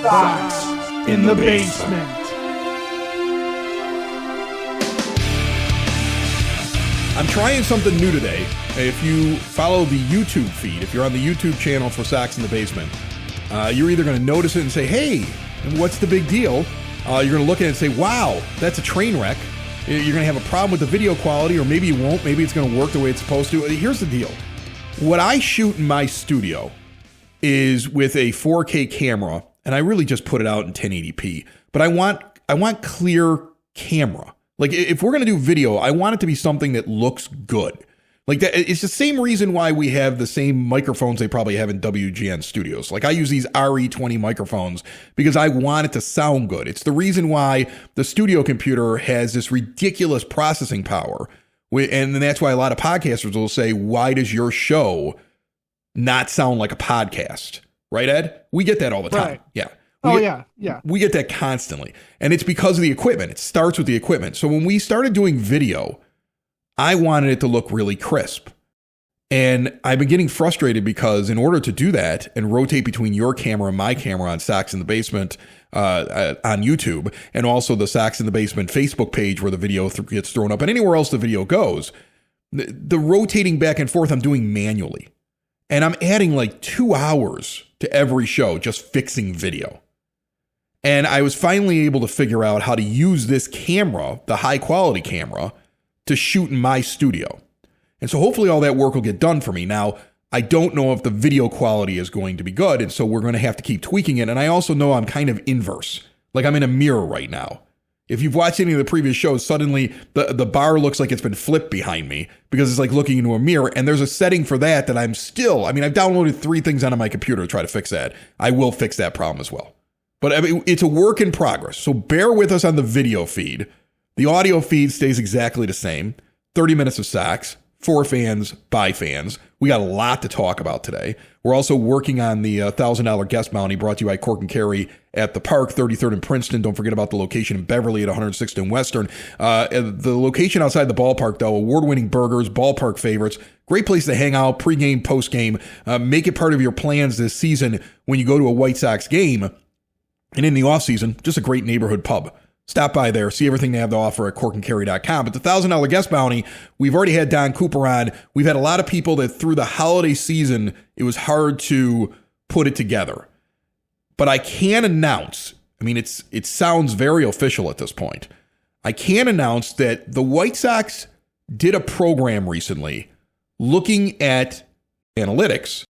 Sox in the basement. I'm trying something new today. If you follow the YouTube feed, if you're on the YouTube channel for Sox in the Basement, you're either going to notice it and say, hey, what's the big deal? You're going to look at it and say, wow, that's a train wreck. You're going to have a problem with the video quality, or maybe you won't. Maybe it's going to work the way it's supposed to. Here's the deal. What I shoot in my studio is with a 4K camera, and I really just put it out in 1080p. But I want clear camera. Like, if we're going to do video, I want it to be something that looks good. Like, that, it's the same reason why we have the same microphones they probably have in WGN studios. Like, I use these RE20 microphones because I want it to sound good. It's the reason why the studio computer has this ridiculous processing power. And that's why a lot of podcasters will say, why does your show not sound like a podcast? Right, Ed? We get that all the time. Right. Yeah. Yeah. We get that constantly. And it's because of the equipment. It starts with the equipment. So when we started doing video, I wanted it to look really crisp. And I've been getting frustrated because in order to do that and rotate between your camera and my camera on Sox in the Basement on YouTube, and also the Sox in the Basement Facebook page where the video gets thrown up, and anywhere else the video goes, the rotating back and forth I'm doing manually. And I'm adding like 2 hours to every show just fixing video. And I was finally able to figure out how to use this camera, the high quality camera, to shoot in my studio. And so hopefully all that work will get done for me. Now, I don't know if the video quality is going to be good, and so we're going to have to keep tweaking it. And I also know I'm kind of inverse. Like, I'm in a mirror right now. If you've watched any of the previous shows, suddenly the bar looks like it's been flipped behind me because it's like looking into a mirror. And there's a setting for that I've downloaded 3 things onto my computer to try to fix that. I will fix that problem as well. But I mean, it's a work in progress. So bear with us on the video feed. The audio feed stays exactly the same. 30 minutes of Sox, for fans, by fans. We got a lot to talk about today. We're also working on the $1,000 guest bounty brought to you by Cork and Carry at the Park, 33rd and Princeton. Don't forget about the location in Beverly at 106th and Western. The location outside the ballpark, though, award-winning burgers, ballpark favorites, great place to hang out, pregame, postgame. Make it part of your plans this season when you go to a White Sox game. And in the offseason, just a great neighborhood pub. Stop by there, see everything they have to offer at corkandcarry.com. But the $1,000 guest bounty, we've already had Don Cooper on. We've had a lot of people that through the holiday season, it was hard to put it together. But I can announce, it sounds very official at this point. I can announce that the White Sox did a program recently looking at analytics,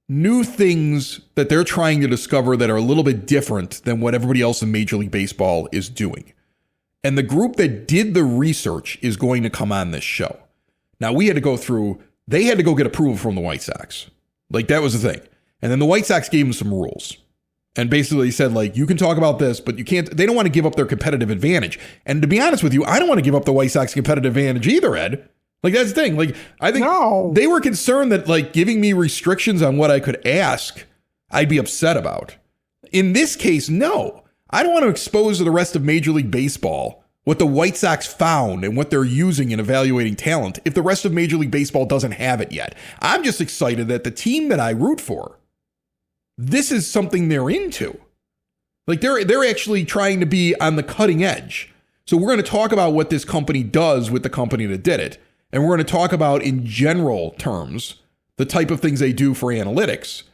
new things that they're trying to discover that are a little bit different than what everybody else in Major League Baseball is doing. And the group that did the research is going to come on this show. Now, they had to go get approval from the White Sox. Like, that was the thing. And then the White Sox gave them some rules and basically said, like, you can talk about this, but you can't. They don't want to give up their competitive advantage. And to be honest with you, I don't want to give up the White Sox competitive advantage either, Ed. Like, that's the thing. Like, I think They were concerned that, like, giving me restrictions on what I could ask, I'd be upset about. In this case, no. I don't want to expose to the rest of Major League Baseball what the White Sox found and what they're using in evaluating talent if the rest of Major League Baseball doesn't have it yet. I'm just excited that the team that I root for, this is something they're into. Like, they're actually trying to be on the cutting edge. So we're going to talk about what this company does with the company that did it. And we're going to talk about, in general terms, the type of things they do for analytics.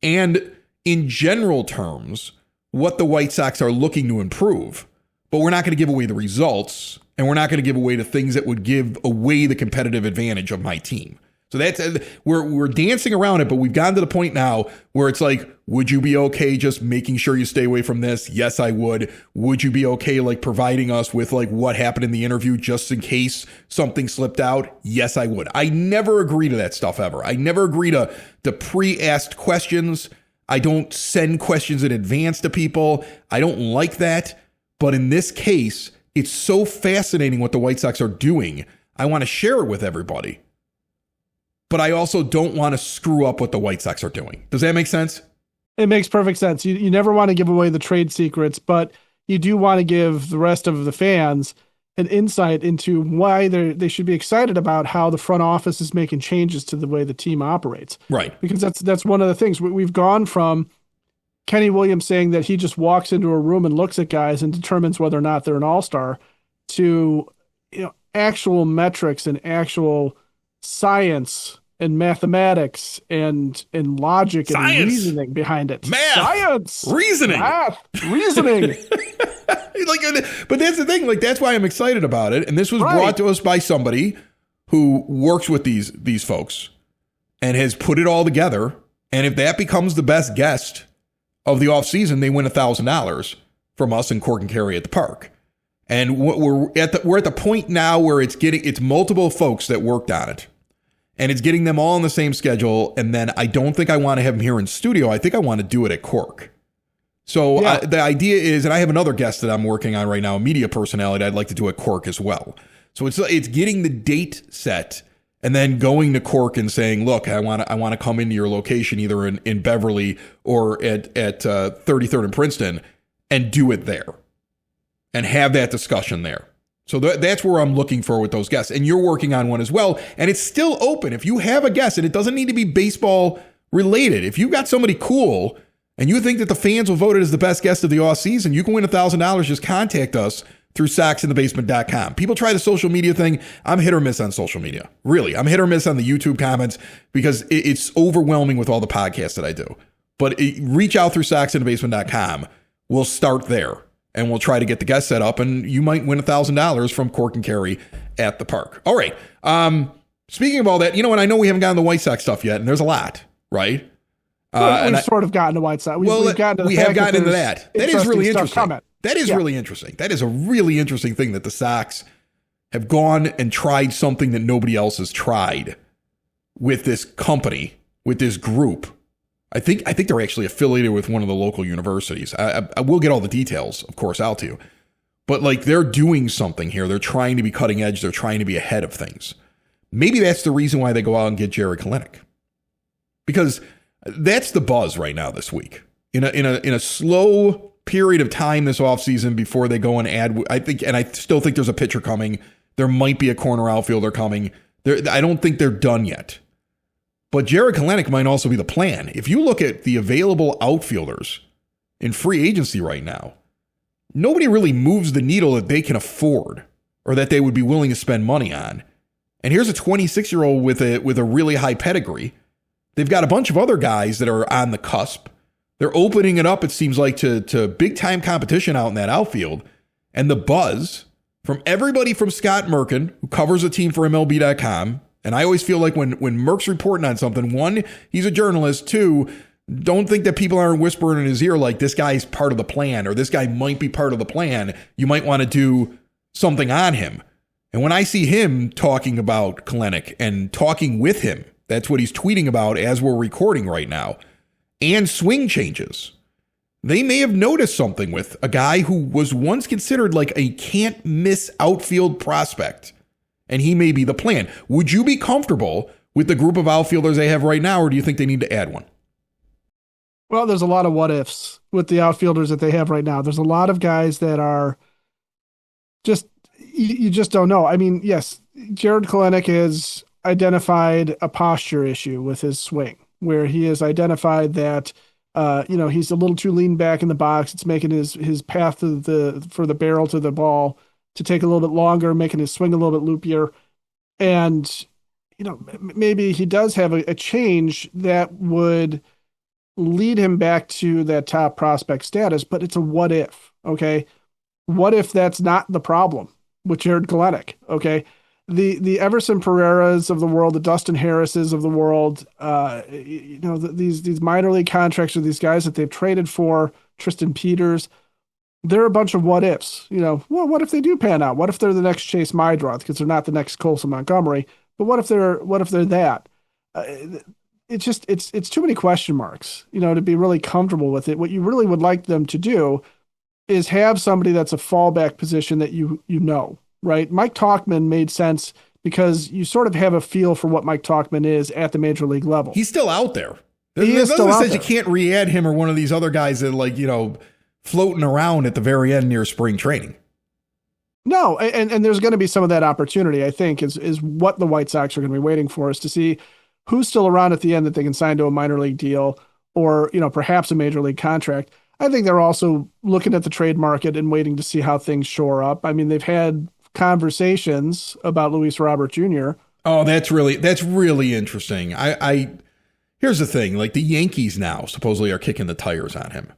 And in general terms, what the White Sox are looking to improve. But we're not going to give away the results. And we're not going to give away the things that would give away the competitive advantage of my team. So that's we're dancing around it, but we've gotten to the point now where it's like, would you be okay just making sure you stay away from this? Yes, I would. Would you be okay like providing us with like what happened in the interview just in case something slipped out? Yes, I would. I never agree to that stuff ever. I never agree to pre-asked questions. I don't send questions in advance to people. I don't like that. But in this case, it's so fascinating what the White Sox are doing. I want to share it with everybody. But I also don't want to screw up what the White Sox are doing. Does that make sense? It makes perfect sense. You never want to give away the trade secrets, but you do want to give the rest of the fans an insight into why they should be excited about how the front office is making changes to the way the team operates. Right. Because that's one of the things. We've gone from Kenny Williams saying that he just walks into a room and looks at guys and determines whether or not they're an all-star, to actual metrics and actual science and mathematics and logic and reasoning behind it. Math, science, reasoning, reasoning. But that's the thing. Like, that's why I'm excited about it. And this was brought to us by somebody who works with these folks and has put it all together. And if that becomes the best guest of the offseason, they win $1,000 from us and Cork and Kerry at the park. And we're at the point now where it's multiple folks that worked on it. And it's getting them all on the same schedule. And then I don't think I want to have them here in studio. I think I want to do it at Cork. So the idea is, and I have another guest that I'm working on right now, a media personality I'd like to do at Cork as well. So it's getting the date set and then going to Cork and saying, look, I want to come into your location either in Beverly or at 33rd and Princeton and do it there and have that discussion there. So that's where I'm looking for with those guests. And you're working on one as well. And it's still open. If you have a guest, and it doesn't need to be baseball related. If you've got somebody cool and you think that the fans will vote it as the best guest of the offseason, you can win $1,000. Just contact us through soxinthebasement.com. People try the social media thing. I'm hit or miss on social media. Really, I'm hit or miss on the YouTube comments because it's overwhelming with all the podcasts that I do. But reach out through soxinthebasement.com. We'll start there. And we'll try to get the guest set up, and you might win $1,000 from Cork and Kerry at the park. All right. Speaking of all that, and I know we haven't gotten the White Sox stuff yet, and there's a lot, right? We've sort of gotten to White Sox. We have gotten into that. That is really interesting. That is really interesting. That is a really interesting thing that the Sox have gone and tried something that nobody else has tried with this company, with this group. I think they're actually affiliated with one of the local universities. I will get all the details, of course, out to you. But they're doing something here. They're trying to be cutting edge. They're trying to be ahead of things. Maybe that's the reason why they go out and get Jarred Kelenic. Because that's the buzz right now this week. In a slow period of time this offseason before they go and add, I still think there's a pitcher coming. There might be a corner outfielder coming. I don't think they're done yet. But Jarred Kelenic might also be the plan. If you look at the available outfielders in free agency right now, nobody really moves the needle that they can afford or that they would be willing to spend money on. And here's a 26-year-old with a really high pedigree. They've got a bunch of other guys that are on the cusp. They're opening it up, it seems like, to big-time competition out in that outfield. And the buzz from everybody from Scott Merkin, who covers the team for MLB.com, and I always feel like when Merck's reporting on something, one, he's a journalist. Two, don't think that people aren't whispering in his ear like this guy's part of the plan or this guy might be part of the plan. You might want to do something on him. And when I see him talking about Kelenic and talking with him, that's what he's tweeting about as we're recording right now, and swing changes, they may have noticed something with a guy who was once considered like a can't miss outfield prospect. And he may be the plan. Would you be comfortable with the group of outfielders they have right now, or do you think they need to add one? Well, there's a lot of what ifs with the outfielders that they have right now. There's a lot of guys that are just, you just don't know. I mean, yes, Jarred Kelenic has identified a posture issue with his swing, where he has identified that, he's a little too lean back in the box. It's making his path for the barrel to the ball to take a little bit longer, making his swing a little bit loopier. And, maybe he does have a change that would lead him back to that top prospect status, but it's a what if, okay? What if that's not the problem with Jarred Kelenic, okay? The Everson Pereiras of the world, the Dustin Harrises of the world, these minor league contracts with these guys that they've traded for, Tristan Peters, they're a bunch of what ifs. Well, what if they do pan out? What if they're the next Chase Meidroth? Because they're not the next Colson Montgomery. But what if they're that? It's too many question marks, to be really comfortable with it. What you really would like them to do is have somebody that's a fallback position that right? Mike Tauchman made sense because you sort of have a feel for what Mike Tauchman is at the major league level. He's still out there. There's nothing that says you can't re-add him or one of these other guys that floating around at the very end near spring training. No, and there's going to be some of that opportunity, I think, is what the White Sox are going to be waiting for, is to see who's still around at the end that they can sign to a minor league deal, or, perhaps a major league contract. I think they're also looking at the trade market and waiting to see how things shore up. I mean, they've had conversations about Luis Robert Jr. Oh, that's really interesting. I here's the thing, like the Yankees now supposedly are kicking the tires on him.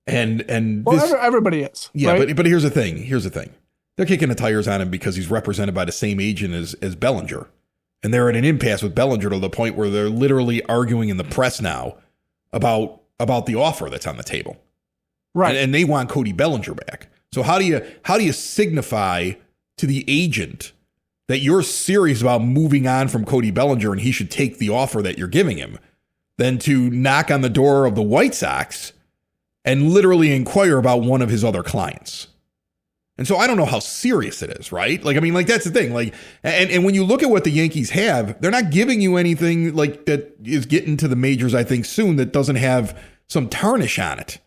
And well, everybody is. Yeah, right? but here's the thing. They're kicking the tires on him because he's represented by the same agent as Bellinger. And they're at an impasse with Bellinger to the point where they're literally arguing in the press now about the offer that's on the table. Right. And they want Cody Bellinger back. So how do you signify to the agent that you're serious about moving on from Cody Bellinger and he should take the offer that you're giving him, than to knock on the door of the White Sox and literally inquire about one of his other clients? And so I don't know how serious it is, right? Like, I mean, like, that's the thing. Like, and when you look at what the Yankees have, they're not giving you anything like that is getting to the majors, I think, soon, that doesn't have some tarnish on it.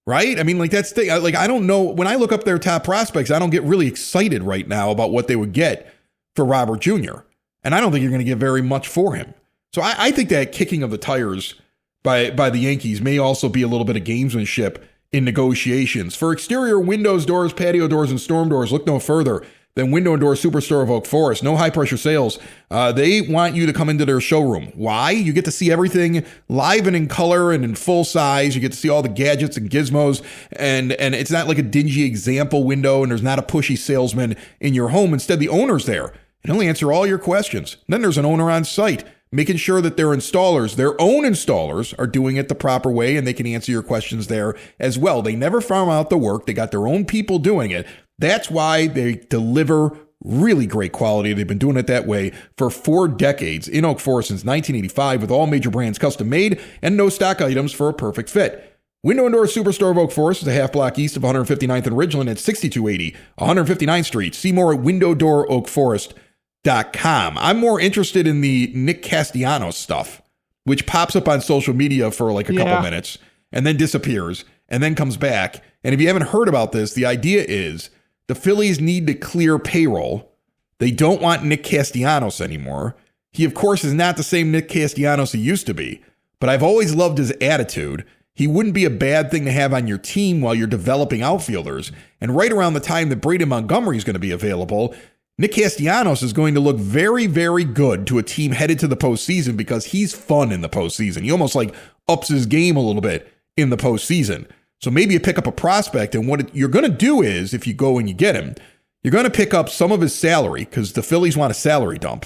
Right? I mean, like, that's the thing. Like, I don't know. When I look up their top prospects, I don't get really excited right now about what they would get for Robert Jr. And I don't think you're going to get very much for him. So I think that kicking of the tires by the Yankees may also be a little bit of gamesmanship in negotiations. For exterior windows, doors, patio doors, and storm doors, look no further than Window and Door Superstore of Oak Forest. No high-pressure sales. They want you to come into their showroom. Why? You get to see everything live and in color and in full size. You get to see all the gadgets and gizmos, and it's not like a dingy example window, and there's not a pushy salesman in your home. Instead, the owner's there, and he'll answer all your questions. And then there's an owner on site, making sure that their installers, their own installers, are doing it the proper way, and they can answer your questions there as well. They never farm out the work. They got their own people doing it. That's why they deliver really great quality. They've been doing it that way for 4 decades in Oak Forest since 1985, with all major brands custom made and no stock items for a perfect fit. Window and Door Superstore of Oak Forest is a half block east of 159th and Ridgeland at 6280 159th Street. See more at windowdooroakforest.com. I'm more interested in the Nick Castellanos stuff, which pops up on social media for like a couple minutes and then disappears and then comes back. And if you haven't heard about this, the idea is the Phillies need to clear payroll. They don't want Nick Castellanos anymore. He, of course, is not the same Nick Castellanos he used to be, but I've always loved his attitude. He wouldn't be a bad thing to have on your team while you're developing outfielders. And right around the time that Braden Montgomery is going to be available, Nick Castellanos is going to look very, very good to a team headed to the postseason because he's fun in the postseason. He almost like ups his game a little bit in the postseason. So maybe you pick up a prospect, and what you're going to do is, if you go and you get him, you're going to pick up some of his salary because the Phillies want a salary dump.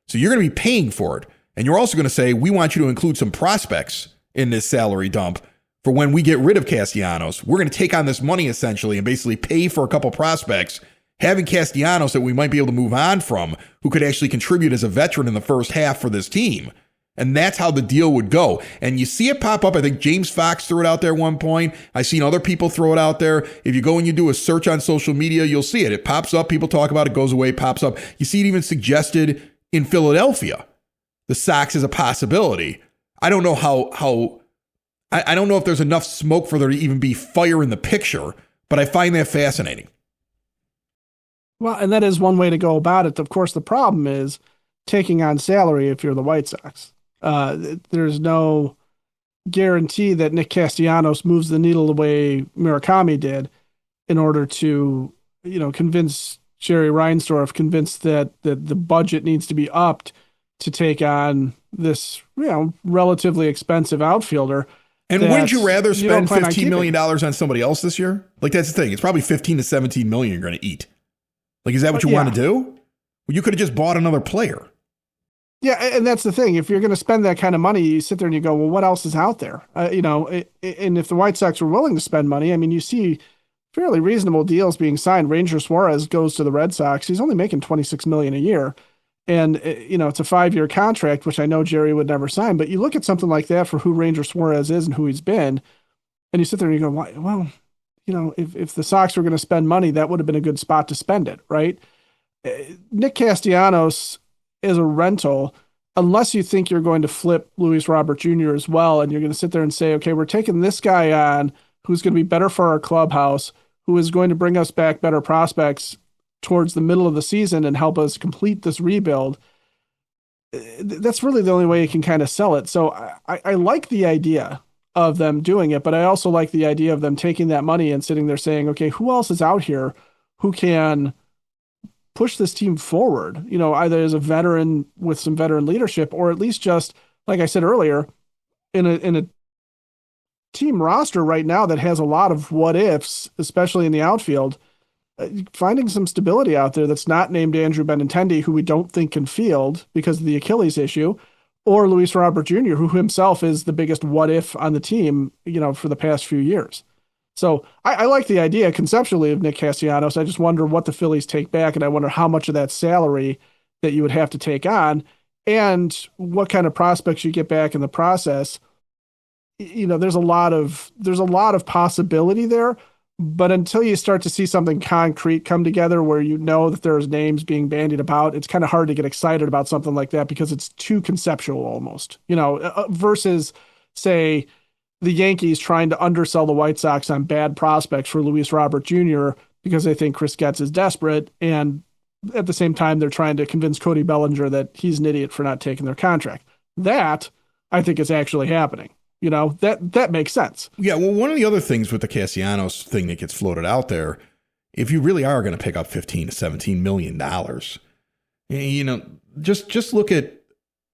So you're going to be paying for it. And you're also going to say, we want you to include some prospects in this salary dump for when we get rid of Castellanos. We're going to take on this money essentially and basically pay for a couple prospects, having Castellanos that we might be able to move on from, who could actually contribute as a veteran in the first half for this team. And that's how the deal would go. And you see it pop up. I think James Fox threw it out there at one point. I've seen other people throw it out there. If you go and you do a search on social media, you'll see it. It pops up. People talk about it, goes away, pops up. You see it even suggested in Philadelphia. The Sox is a possibility. I don't know I don't know if there's enough smoke for there to even be fire in the picture, but I find that fascinating. Well, and that is one way to go about it. Of course, the problem is taking on salary if you're the White Sox. There's no guarantee that Nick Castellanos moves the needle the way Murakami did in order to, convince Jerry Reinsdorf, convinced that the budget needs to be upped to take on this, relatively expensive outfielder. And wouldn't you rather spend $15 million on somebody else this year? Like, that's the thing. It's probably 15 to 17 million you're going to eat. Like, is that what you want to do? Well, you could have just bought another player. Yeah, and that's the thing. If you're going to spend that kind of money, you sit there and you go, well, what else is out there? And if the White Sox were willing to spend money, I mean, you see fairly reasonable deals being signed. Ranger Suarez goes to the Red Sox. He's only making $26 million a year. And, it's a 5-year contract, which I know Jerry would never sign. But you look at something like that for who Ranger Suarez is and who he's been, and you sit there and you go, well, if the Sox were going to spend money, that would have been a good spot to spend it, right? Nick Castellanos as a rental, unless you think you're going to flip Luis Robert Jr. as well, and you're going to sit there and say, okay, we're taking this guy on who's going to be better for our clubhouse, who is going to bring us back better prospects towards the middle of the season and help us complete this rebuild. that's really the only way you can kind of sell it. So I like the idea of them doing it, but I also like the idea of them taking that money and sitting there saying, okay, who else is out here who can push this team forward? Either as a veteran with some veteran leadership, or at least just like I said earlier, in a team roster right now that has a lot of what ifs, especially in the outfield. Finding some stability out there that's not named Andrew Benintendi, who we don't think can field because of the Achilles issue, or Luis Robert Jr., who himself is the biggest what if on the team, for the past few years. So I like the idea conceptually of Nick Castellanos. I just wonder what the Phillies take back, and I wonder how much of that salary that you would have to take on, and what kind of prospects you get back in the process. There's a lot of possibility there. But until you start to see something concrete come together where that there's names being bandied about, it's kind of hard to get excited about something like that because it's too conceptual almost, versus, say, the Yankees trying to undersell the White Sox on bad prospects for Luis Robert Jr. because they think Chris Getz is desperate. And at the same time, they're trying to convince Cody Bellinger that he's an idiot for not taking their contract. That, I think, is actually happening. That makes sense. Yeah, well, one of the other things with the Castellanos thing that gets floated out there, if you really are going to pick up $15 to $17 million, just look at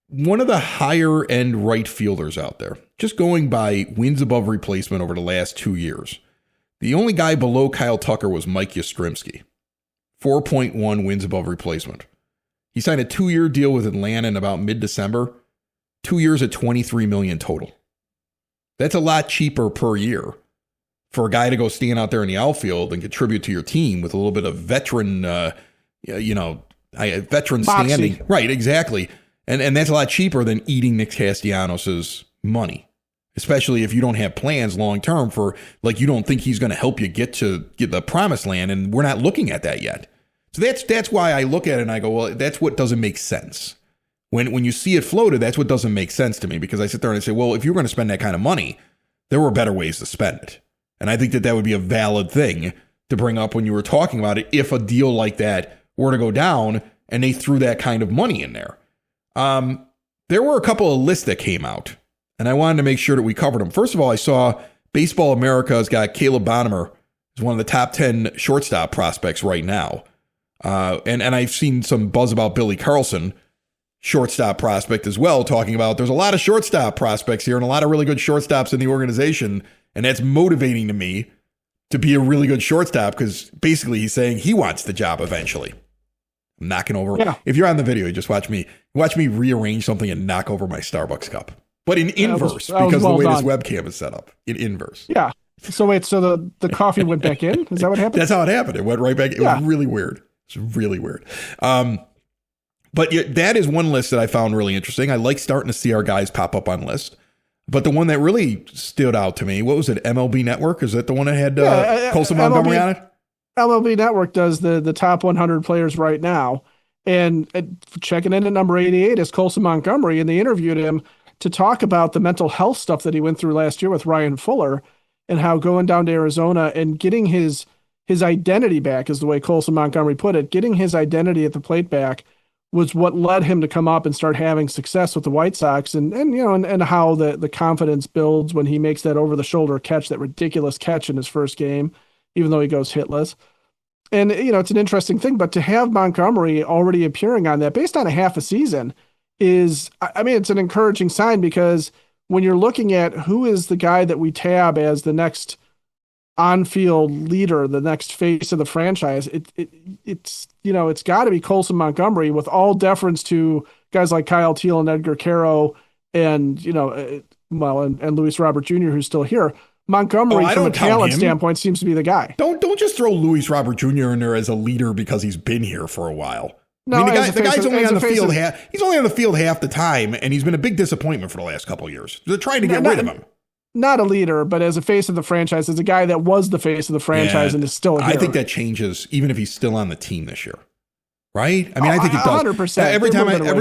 one of the higher end right fielders out there, just going by wins above replacement over the last 2 years. The only guy below Kyle Tucker was Mike Yastrzemski, 4.1 wins above replacement. He signed a 2-year deal with Atlanta in about mid-December, 2 years at $23 million total. That's a lot cheaper per year for a guy to go stand out there in the outfield and contribute to your team with a little bit of veteran, veteran standing. Right, exactly. And that's a lot cheaper than eating Nick Castellanos' money, especially if you don't have plans long term for, like, you don't think he's going to help you get the promised land, and we're not looking at that yet. So that's why I look at it and I go, well, that's what doesn't make sense. When you see it floated, that's what doesn't make sense to me, because I sit there and I say, well, if you're going to spend that kind of money, there were better ways to spend it. And I think that would be a valid thing to bring up when you were talking about it, if a deal like that were to go down and they threw that kind of money in there. There were a couple of lists that came out, and I wanted to make sure that we covered them. First of all, I saw Baseball America has got Caleb Bonnemer as one of the top 10 shortstop prospects right now. And I've seen some buzz about Billy Carlson, shortstop prospect as well, talking about there's a lot of shortstop prospects here and a lot of really good shortstops in the organization. And that's motivating to me to be a really good shortstop, because basically he's saying he wants the job eventually. I'm knocking over. Yeah. If you're on the video, you just watch me rearrange something and knock over my Starbucks cup, but in inverse, because the way this webcam is set up, in inverse. Yeah. So wait, so the coffee went back in? Is that what happened? That's how it happened. It went right back. It was really weird. It's really weird. But that is one list that I found really interesting. I like starting to see our guys pop up on lists. But the one that really stood out to me, what was it? MLB Network? Is that the one that had Colson Montgomery on it? MLB Network does the top 100 players right now. And checking in at number 88 is Colson Montgomery. And they interviewed him to talk about the mental health stuff that he went through last year with Ryan Fuller, and how going down to Arizona and getting his identity back, is the way Colson Montgomery put it, getting his identity at the plate back was what led him to come up and start having success with the White Sox, and how the confidence builds when he makes that over the shoulder catch, that ridiculous catch in his first game, even though he goes hitless. And, it's an interesting thing, but to have Montgomery already appearing on that based on a half a season it's an encouraging sign, because when you're looking at who is the guy that we tab as the next on-field leader, the next face of the franchise, it's got to be Colson Montgomery, with all deference to guys like Kyle Teal and Edgar Caro and Luis Robert Jr., who's still here. Montgomery, from a talent standpoint, seems to be the guy. Don't just throw Luis Robert Jr. in there as a leader because he's been here for a while. No, the guy's only on the field he's only on the field half the time, and he's been a big disappointment for the last couple of years. They're trying to get rid of him. Not a leader, but as a face of the franchise, as a guy that was the face of the franchise and is still here. I think that changes even if he's still on the team this year. Right? I mean, I think it does. 100%. Every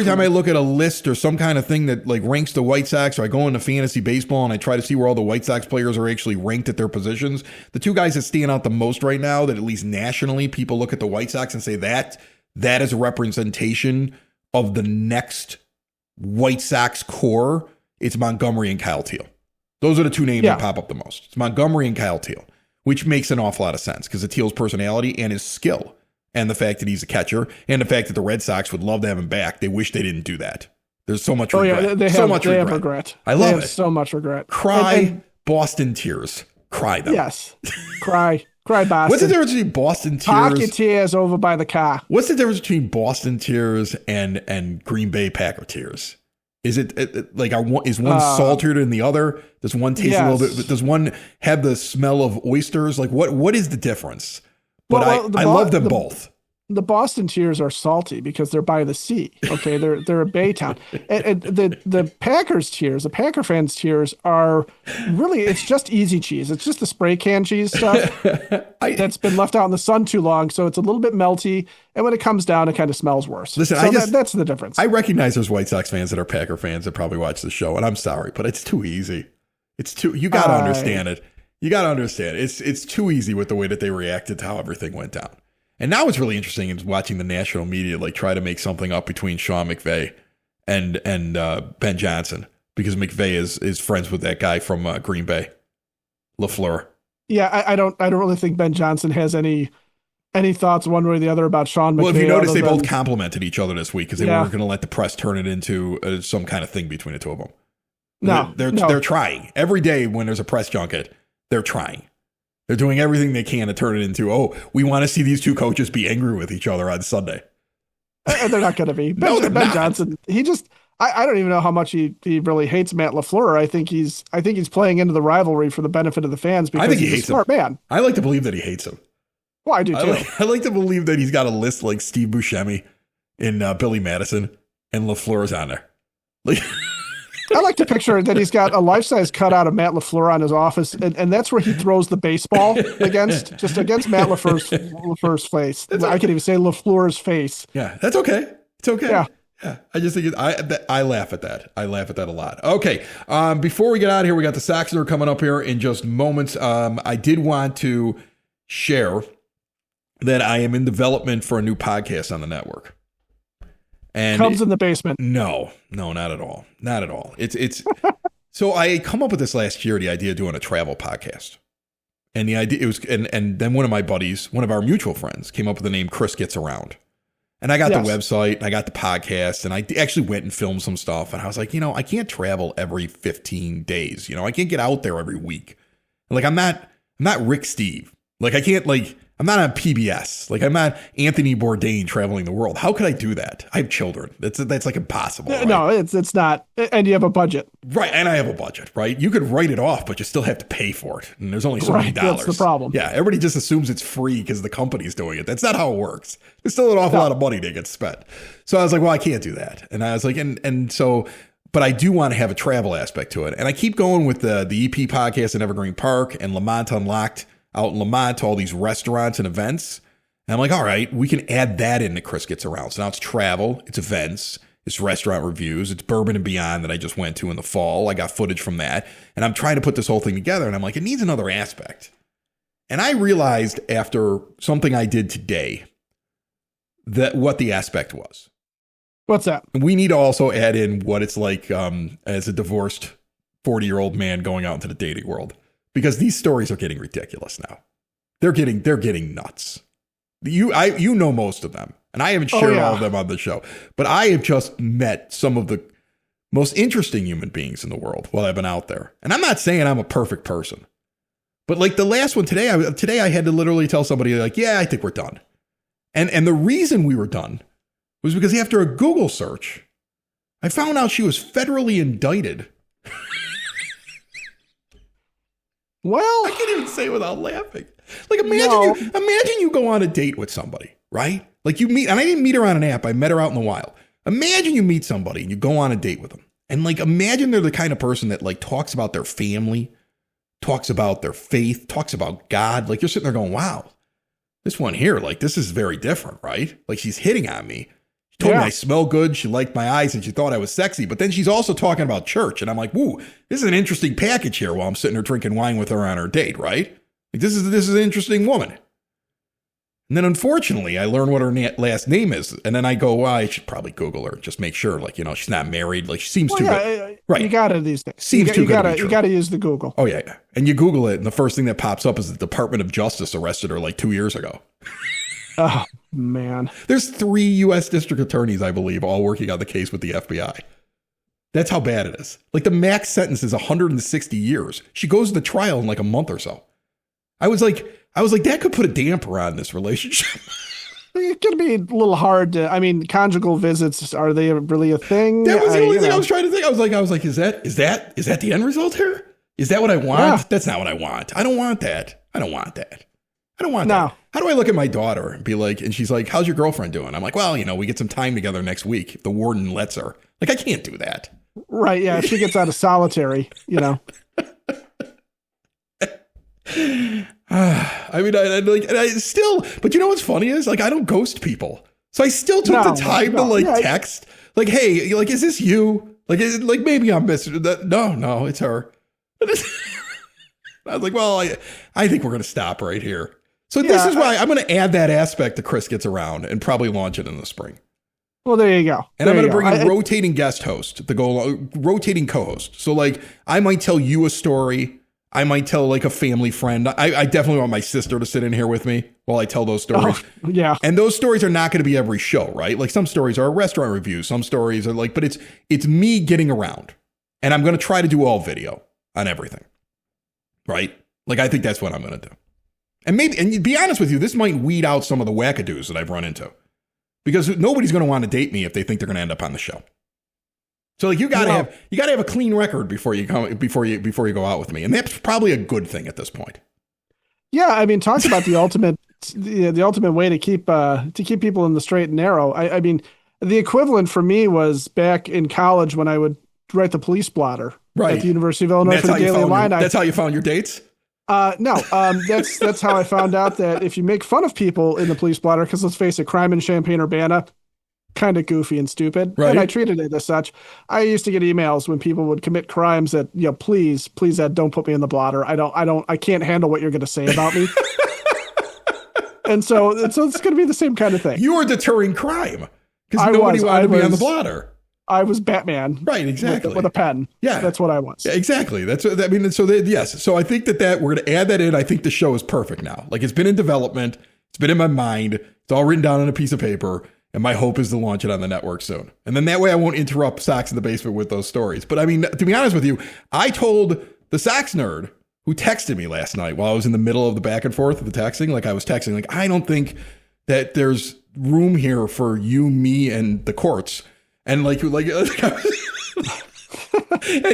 time I look at a list or some kind of thing that like ranks the White Sox, or I go into fantasy baseball and I try to see where all the White Sox players are actually ranked at their positions, the two guys that stand out the most right now, that at least nationally people look at the White Sox and say that is a representation of the next White Sox core, it's Montgomery and Kyle Teal. Those are the two names that pop up the most. It's Montgomery and Kyle Teal, which makes an awful lot of sense because of Teal's personality and his skill and the fact that he's a catcher and the fact that the Red Sox would love to have him back. They wish they didn't do that. There's so much regret. Yeah, they have regret. I love it. So much regret. Cry Boston tears. Cry them. Yes. Cry Boston. What's the difference between Boston tears? Park your tears over by the car. What's the difference between Boston tears and Green Bay Packer tears? Is it like is one saltier than the other? Does one taste a little bit? Does one have the smell of oysters? Like what is the difference? But I love them both. The Boston tears are salty because they're by the sea. Okay, they're a bay town. And the Packers tears, the Packer fans tears are really, it's just easy cheese. It's just the spray can cheese stuff that's been left out in the sun too long, so it's a little bit melty. And when it comes down, it kind of smells worse. Listen, so that's the difference. I recognize there's White Sox fans that are Packer fans that probably watch the show, and I'm sorry, but it's too easy. You got to understand it. You got to understand it. It's too easy with the way that they reacted to how everything went down. And now what's really interesting is watching the national media like try to make something up between Sean McVay and Ben Johnson because McVay is friends with that guy from Green Bay, LaFleur. Yeah, I don't really think Ben Johnson has any thoughts one way or the other about Sean McVay. Well, if you notice, they both complimented each other this week because they weren't going to let the press turn it into some kind of thing between the two of them. No, they're trying every day when there's a press junket. They're trying. They're doing everything they can to turn it into, we want to see these two coaches be angry with each other on Sunday. And they're not going to be. Ben Johnson, he just, I don't even know how much he really hates Matt LaFleur. I think he's playing into the rivalry for the benefit of the fans because he's a smart man. I like to believe that he hates him. Well, I do too. I like to believe that he's got a list like Steve Buscemi and Billy Madison and LaFleur's on there. Like, I like to picture that he's got a life-size cutout of Matt LaFleur on his office, and that's where he throws the baseball against Matt LaFleur's face. I could even say LaFleur's face. Yeah, that's okay. It's okay. Yeah. I just think I laugh at that. I laugh at that a lot. Okay. Before we get out of here, we got the Sox Nerd coming up here in just moments. I did want to share that I am in development for a new podcast on the network. And comes in the basement. No, not at all. Not at all. It's so I come up with this last year, the idea of doing a travel podcast. And the idea it was and then one of my buddies, one of our mutual friends, came up with the name Chris Gets Around. And I got the website, and I got the podcast, and I actually went and filmed some stuff. And I was like, I can't travel every 15 days. I can't get out there every week. Like I'm not Rick Steve. Like I can't I'm not on PBS. Like I'm not Anthony Bourdain traveling the world. How could I do that? I have children. That's like impossible. Right? No, it's not. And you have a budget. Right. And I have a budget, right? You could write it off, but you still have to pay for it. And there's only so many dollars. That's the problem. Yeah. Everybody just assumes it's free because the company's doing it. That's not how it works. There's still an awful lot of money that gets spent. So I was like, well, I can't do that. And I was like, and so, but I do want to have a travel aspect to it. And I keep going with the EP podcast in Evergreen Park and Lamont Unlocked out in Lamont to all these restaurants and events. And I'm like, all right, we can add that into Chris Gets Around. So now it's travel, it's events, it's restaurant reviews, it's Bourbon and Beyond that I just went to in the fall. I got footage from that. And I'm trying to put this whole thing together. And I'm like, it needs another aspect. And I realized after something I did today that what the aspect was. What's that? We need to also add in what it's like as a divorced 40-year-old man going out into the dating world. Because these stories are getting ridiculous now. They're getting nuts. You know most of them, and I haven't shared all of them on the show. But I have just met some of the most interesting human beings in the world while I've been out there. And I'm not saying I'm a perfect person, but like the last one today, I had to literally tell somebody like, yeah, I think we're done. And the reason we were done was because after a Google search, I found out she was federally indicted. Well, I can't even say it without laughing. Like imagine you go on a date with somebody, right? Like you meet, and I didn't meet her on an app. I met her out in the wild. Imagine you meet somebody and you go on a date with them. And like, imagine they're the kind of person that like talks about their family, talks about their faith, talks about God. Like you're sitting there going, wow, this one here, like this is very different, right? Like she's hitting on me. She told me I smell good. She liked my eyes and she thought I was sexy. But then she's also talking about church. And I'm like, woo, this is an interesting package here while I'm sitting there drinking wine with her on her date, right? Like this is an interesting woman. And then unfortunately, I learned what her last name is. And then I go, well, I should probably Google her, just make sure, like, she's not married. Like, she seems too good. Right. You got it these days. Seems too good. You got to use the Google. Oh, yeah, yeah. And you Google it, and the first thing that pops up is the Department of Justice arrested her like 2 years ago. Oh, man. There's 3 U.S. district attorneys, I believe, all working on the case with the FBI. That's how bad it is. Like, the max sentence is 160 years. She goes to trial in like a month or so. I was like, that could put a damper on this relationship. It's going to be a little hard to, conjugal visits, are they really a thing? That was the only thing I was trying to think. I was like, is that the end result here? Is that what I want? Yeah. That's not what I want. I don't want that. I don't want that. How do I look at my daughter and be like, and she's like, how's your girlfriend doing? I'm like, well, we get some time together next week if the warden lets her. Like, I can't do that. Right. Yeah. If she gets out of solitary, I still, but you know what's funny is, like, I don't ghost people. So I still took the time to text, like, hey, like, is this you? Like, maybe I'm missing that. No, it's her. I was like, well, I think we're going to stop right here. So this is why I'm going to add that aspect to Chris Gets Around and probably launch it in the spring. Well, there you go. And I'm going to bring in rotating guest host, rotating co-host. So, like, I might tell you a story. I might tell, like, a family friend. I definitely want my sister to sit in here with me while I tell those stories. Oh, yeah. And those stories are not going to be every show, right? Like, some stories are restaurant reviews. Some stories are like, but it's me getting around. And I'm going to try to do all video on everything. Right? Like, I think that's what I'm going to do. And to be honest with you, this might weed out some of the wackadoos that I've run into. Because nobody's going to want to date me if they think they're going to end up on the show. So, like, you got to have a clean record before you go out with me, and that's probably a good thing at this point. Yeah, talk about the ultimate way to keep people in the straight and narrow. The equivalent for me was back in college when I would write the police blotter at the University of Illinois for the Daily Illini. That's how you found your dates? No, that's how I found out that if you make fun of people in the police blotter, because let's face it, crime in Champaign-Urbana, kind of goofy and stupid, right. And I treated it as such. I used to get emails when people would commit crimes that, please, Ed, don't put me in the blotter. I can't handle what you're going to say about me. and so it's going to be the same kind of thing. You were deterring crime because nobody wanted to be on the blotter. I was Batman. Right, exactly. With a pen. Yeah. That's what I was. Yeah, exactly. Yes. So I think that we're going to add that in. I think the show is perfect now. Like, it's been in development. It's been in my mind. It's all written down on a piece of paper. And my hope is to launch it on the network soon. And then that way I won't interrupt Sox in the Basement with those stories. But to be honest with you, I told the Sox Nerd who texted me last night while I was in the middle of the back and forth of the texting, like I was texting, like, I don't think that there's room here for you, me, and the courts. And and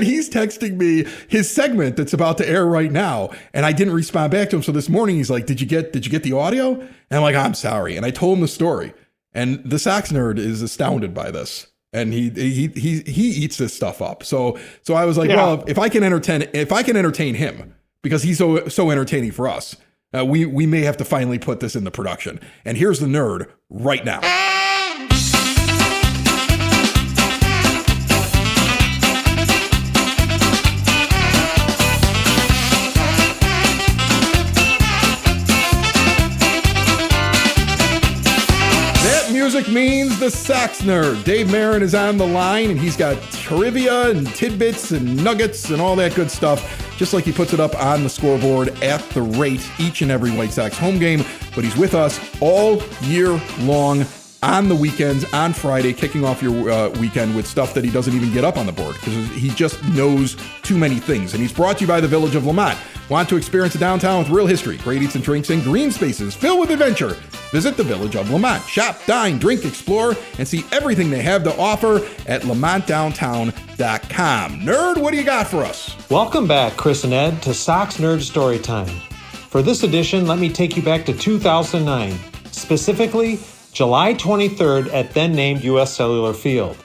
he's texting me his segment that's about to air right now. And I didn't respond back to him. So this morning he's like, did you get the audio? And I'm like, I'm sorry. And I told him the story. And the Sox Nerd is astounded by this. And he eats this stuff up. So I was like, well, if I can entertain him, because he's so entertaining for us, we may have to finally put this into production. And here's the nerd right now. Music means the Sox Nerd. Dave Marin is on the line, and he's got trivia and tidbits and nuggets and all that good stuff, just like he puts it up on the scoreboard at the rate each and every White Sox home game. But he's with us all year long on the weekends, on Friday, kicking off your weekend with stuff that he doesn't even get up on the board because he just knows too many things. And he's brought to you by the Village of Lamont. Want to experience a downtown with real history, great eats and drinks, and green spaces filled with adventure? Visit the Village of Lamont. Shop, dine, drink, explore, and see everything they have to offer at lamontdowntown.com. Nerd, what do you got for us? Welcome back, Chris and Ed, to Sox Nerd Storytime. For this edition, let me take you back to 2009, specifically July 23rd at then-named U.S. Cellular Field.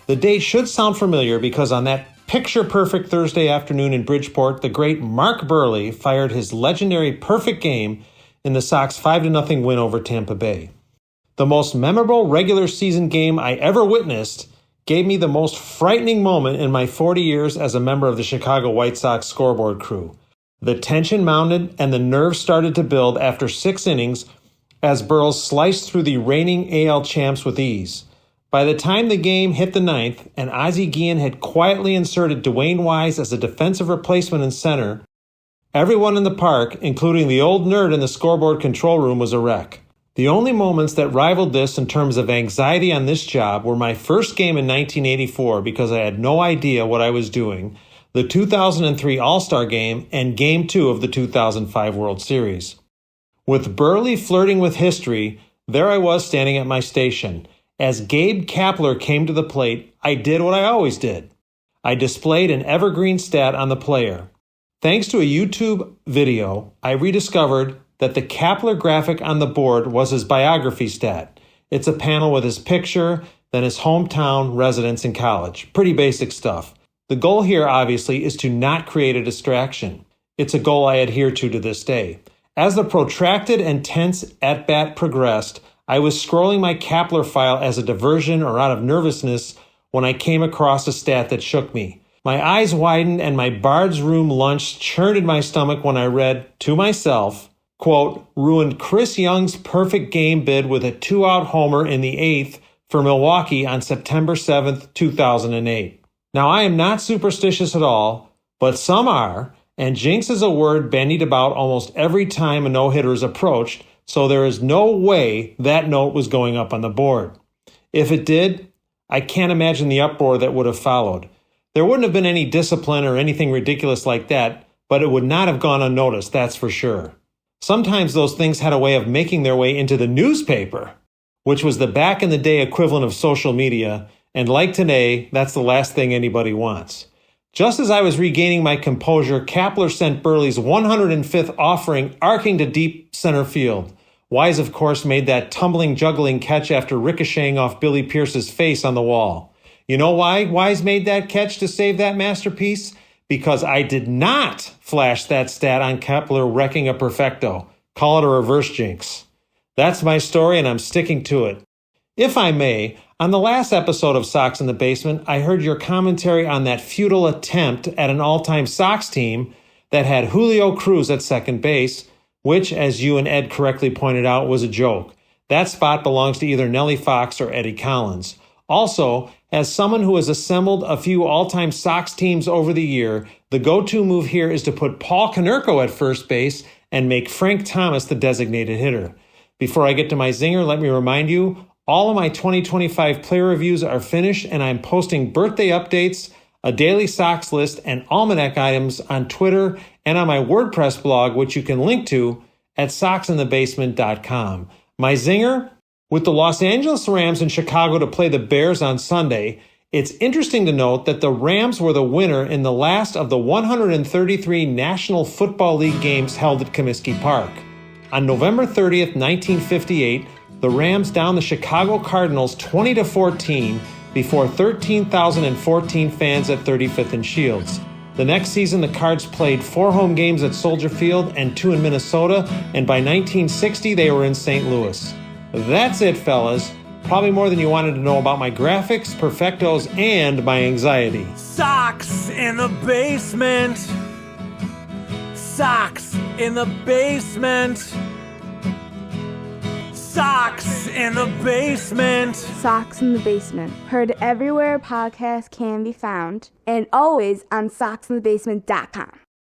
The date should sound familiar because on that picture-perfect Thursday afternoon in Bridgeport, the great Mark Buehrle fired his legendary perfect game in the Sox 5-0 win over Tampa Bay. The most memorable regular season game I ever witnessed gave me the most frightening moment in my 40 years as a member of the Chicago White Sox scoreboard crew. The tension mounted and the nerves started to build after 6 innings as Buehrle sliced through the reigning AL champs with ease. By the time the game hit the ninth and Ozzie Guillen had quietly inserted Dwayne Wise as a defensive replacement in center, everyone in the park, including the old nerd in the scoreboard control room, was a wreck. The only moments that rivaled this in terms of anxiety on this job were my first game in 1984 because I had no idea what I was doing, the 2003 All-Star Game, and Game 2 of the 2005 World Series. With Buehrle flirting with history, there I was standing at my station. As Gabe Kapler came to the plate, I did what I always did. I displayed an evergreen stat on the player. Thanks to a YouTube video, I rediscovered that the Kapler graphic on the board was his biography stat. It's a panel with his picture, then his hometown, residence, and college. Pretty basic stuff. The goal here, obviously, is to not create a distraction. It's a goal I adhere to this day. As the protracted and tense at-bat progressed, I was scrolling my Kapler file as a diversion or out of nervousness when I came across a stat that shook me. My eyes widened and my Bard's Room lunch churned in my stomach when I read, to myself, quote, ruined Chris Young's perfect game bid with a 2-out homer in the 8th for Milwaukee on September 7th, 2008. Now, I am not superstitious at all, but some are, and jinx is a word bandied about almost every time a no-hitter is approached, so there is no way that note was going up on the board. If it did, I can't imagine the uproar that would have followed. There wouldn't have been any discipline or anything ridiculous like that, but it would not have gone unnoticed, that's for sure. Sometimes those things had a way of making their way into the newspaper, which was the back-in-the-day equivalent of social media, and like today, that's the last thing anybody wants. Just as I was regaining my composure, Kapler sent Buehrle's 105th offering arcing to deep center field. Wise, of course, made that tumbling, juggling catch after ricocheting off Billy Pierce's face on the wall. You know why Wise made that catch to save that masterpiece? Because I did not flash that stat on Kapler wrecking a perfecto. Call it a reverse jinx. That's my story, and I'm sticking to it. If I may, on the last episode of Sox in the Basement, I heard your commentary on that futile attempt at an all-time Sox team that had Julio Cruz at second base, which, as you and Ed correctly pointed out, was a joke. That spot belongs to either Nellie Fox or Eddie Collins. Also, as someone who has assembled a few all-time Sox teams over the year, the go-to move here is to put Paul Konerko at first base and make Frank Thomas the designated hitter. Before I get to my zinger, let me remind you, all of my 2025 player reviews are finished, and I'm posting birthday updates, a daily Sox list, and almanac items on Twitter and on my WordPress blog, which you can link to at soxinthebasement.com. My zinger? With the Los Angeles Rams in Chicago to play the Bears on Sunday, it's interesting to note that the Rams were the winner in the last of the 133 National Football League games held at Comiskey Park. On November 30th, 1958, the Rams downed the Chicago Cardinals 20-14 before 13,014 fans at 35th and Shields. The next season, the Cards played 4 home games at Soldier Field and 2 in Minnesota, and by 1960, they were in St. Louis. That's it, fellas. Probably more than you wanted to know about my graphics, perfectos, and my anxiety. Sox in the basement. Sox in the basement. Sox in the basement. Sox in the Basement. Heard everywhere podcasts can be found, and always on soxinthebasement.com.